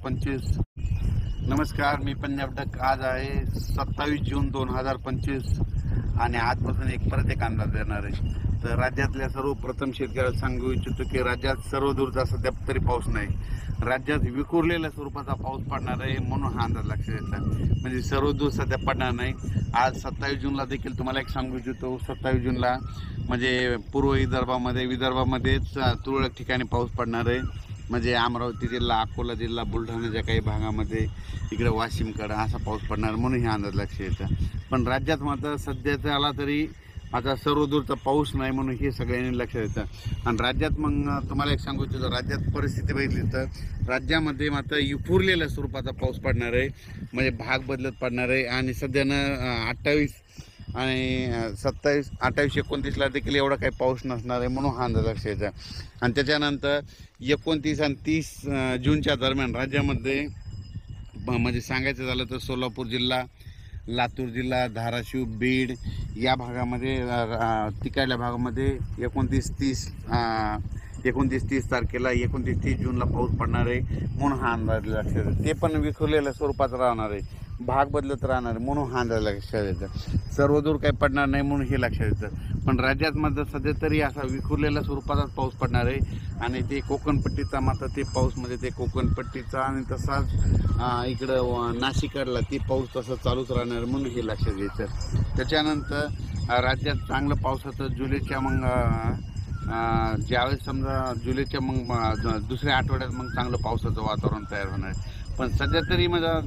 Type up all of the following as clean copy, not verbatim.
2025। नमस्कार, मी पंजाब डक। आज आहे 27 जून 2025 आणि आजपासून परत एक अंदाज देणार आहे। तर राज्यातल्या सर्वप्रथम शेतकऱ्याला सांगू इच्छितो की राज्यात सर्वदूरचा सध्या तरी पाऊस नाही, राज्यात विखुरलेल्या स्वरूपाचा पाऊस पडणार आहे, म्हणून हा अंदाज लक्षात येतो। म्हणजे सर्वदूर सध्या पडणार नाही। आज 27 जूनला देखील तुम्हाला एक सांगू इच्छितो, 27 जूनला म्हणजे पूर्व विदर्भामध्येच तुरळक ठिकाणी पाऊस पडणार आहे। म्हणजे अमरावती जिल्हा, अकोला जिल्हा, बुलढाण्याच्या काही भागामध्ये, इकडे वाशिमकडे असा पाऊस पडणार, म्हणून हे अंदाज लक्षात येतं। पण राज्यात मात्र सध्याचा आला तरी आता सर्वदूरचा पाऊस नाही, म्हणून हे सगळ्यांनी लक्षात येतं। आणि राज्यात मग तुम्हाला एक सांगू इच्छितो, राज्यात परिस्थिती बघितली तर राज्यामध्ये मात्र विखुरलेल्या स्वरूपाचा पाऊस पडणार आहे, म्हणजे भाग बदलत पडणार आहे। आणि सध्यानं 28 आणि 27, 28, 29ला देखील एवढा काही पाऊस नसणार आहे, म्हणून हा अंदाज लक्षात येतो। आणि त्याच्यानंतर 29 आणि 30 जूनच्या दरम्यान राज्यामध्ये म्हणजे सांगायचं झालं तर सोलापूर जिल्हा, लातूर जिल्हा, धाराशिव, बीड या भागामध्ये, तिकडल्या भागामध्ये 29-30 तारखेला 29-30 जूनला पाऊस पडणार आहे, म्हणून हा अंदाज लक्षात येतो। ते पण विखुरलेल्या स्वरूपात राहणार आहे, भाग बदलत राहणार आहे, म्हणून हा अंदाज लक्षात येतं। सर्वदूर काही पडणार नाही, म्हणून हे लक्षात येतं। पण राज्यात मात्र सध्या तरी असा विखुरलेल्या स्वरूपाचाच पाऊस पडणार आहे। आणि ते कोकणपट्टीचा मात्र ते पाऊस, म्हणजे ते कोकणपट्टीचा आणि तसाच इकडं नाशिकला ते पाऊस तसं चालूच राहणार, म्हणून हे लक्षात घ्यायचं। त्याच्यानंतर राज्यात चांगलं पावसाचं जुलैच्या ज्यावेळेस समजा जुलैच्या दुसऱ्या आठवड्यात चांगलं पावसाचं वातावरण तयार होणार आहे। पण सध्या तरी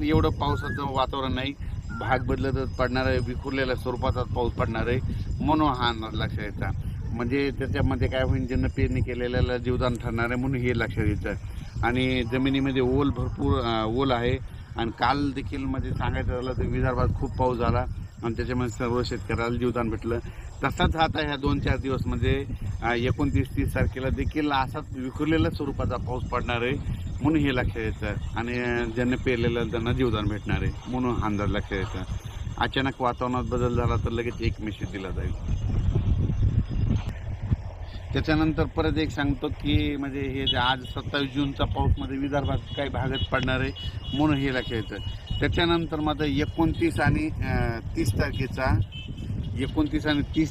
एवढं पावसाचं वातावरण नाही, भाग बदलतच पडणार आहे, विखुरलेल्या स्वरूपाचाच पाऊस पडणार आहे, म्हणून हा अंदाज लक्षात येतं। म्हणजे त्याच्यामध्ये काय होईल, ज्यांना पेरणी केलेल्याला जीवदान ठरणार आहे, म्हणून हे लक्षात येतं। आणि जमिनीमध्ये भरपूर ओल आहे। आणि काल देखील म्हणजे सांगायचं झालं तर विदर्भात खूप पाऊस झाला आणि त्याच्यामुळे सर्व शेतकऱ्याला जीवदान भेटलं। तसाच आता ह्या 2-4 दिवस म्हणजे 29-30 तारखेला देखील असाच विखुरलेल्या स्वरूपाचा पाऊस पडणार आहे, म्हणून हे लक्षात येतं। आणि ज्यांनी पेरलेलं त्यांना जीवदान भेटणार आहे, म्हणून अंदाज लक्षात येतं। अचानक वातावरणात बदल झाला तर लगेच एक मेसेज दिला जाईल। त्याच्यानंतर परत एक सांगतो की म्हणजे हे जे आज 27 जूनचा पाऊस मध्ये विदर्भात काही भागात पडणार आहे, म्हणून हे लक्षात येतं। त्याच्यानंतर मात्र 29 आणि 30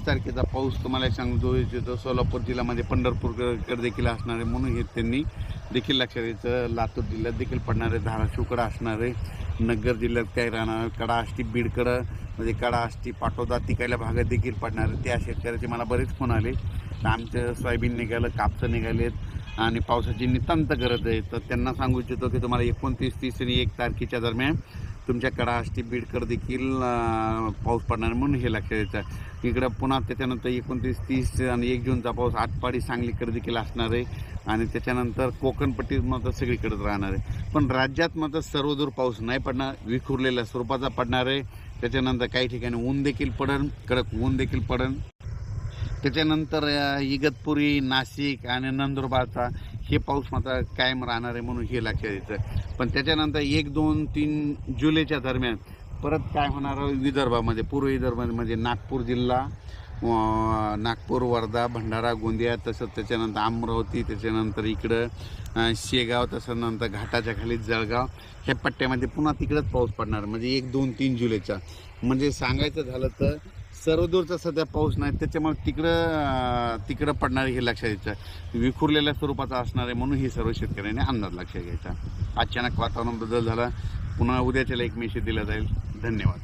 तारखेचा पाऊस तुम्हाला सांगतो इच्छितो, सोलापूर जिल्ह्यामध्ये पंढरपूरकडे देखील असणार आहे, म्हणून हे त्यांनी देखील लक्षात यायचं। लातूर जिल्ह्यात देखील पडणार आहे, धाराशिवकडं असणार आहे, नगर जिल्ह्यात काय राहणार, कडा आष्टी, बीडकडं म्हणजे कडा आष्टी, पाटोदा तिकडल्या भागात देखील पडणार आहे। त्या शेतकऱ्याचे मला बरेच फोन आले, तर आमचं सोयाबीन निघालं, कापसं निघालेत आणि पावसाची नितांत गरज आहे। तर त्यांना सांगू इच्छितो की तुम्हाला 29, 30 आणि 1 तारखेच्या दरम्यान तुमच्या कडा आष्टी, बीडकडे देखील पाऊस पडणार, म्हणून हे लक्षात येतं। इकडं पुन्हा त्याच्यानंतर 29, 30 आणि 1 जूनचा पाऊस आटपाडी, सांगलीकडे देखील असणार आहे। आणि त्याच्यानंतर कोकणपट्टीत मात्र सगळीकडेच राहणार आहे। पण राज्यात मात्र सर्वदूर पाऊस नाही पडणार, विखुरलेल्या स्वरूपाचा पडणार आहे। त्याच्यानंतर काही ठिकाणी ऊन देखील पडेल, कडक ऊन देखील पडेल। त्याच्यानंतर इगतपुरी, नाशिक आणि नंदुरबारचा हे पाऊस मात्र कायम राहणार आहे, म्हणून हे लक्षात येतं। पण त्याच्यानंतर 1, 2, 3 जुलैच्या दरम्यान परत काय होणार विदर्भामध्ये, पूर्व विदर्भामध्ये म्हणजे नागपूर जिल्हा, नागपूर, वर्धा, भंडारा, गोंदिया, तसंच त्याच्यानंतर अमरावती, त्याच्यानंतर इकडं शेगाव, तसं नंतर घाटाच्या खाली जळगाव ह्या पट्ट्यामध्ये पुन्हा तिकडंच पाऊस पडणार, म्हणजे 1, 2, 3 जुलैचा। म्हणजे सांगायचं झालं तर सर्वदूरचा सध्या पाऊस नाही, त्याच्यामुळे तिकडं पडणार हे लक्षात यायचं। विखुरलेल्या स्वरूपाचा असणार आहे, म्हणून ही सर्व शेतकऱ्यांनी अंदाज लक्षात घ्यायचा। अचानक वातावरण बदल झाला, पुन्हा उद्याच्याला एक मेसेज दिला जाईल। धन्यवाद।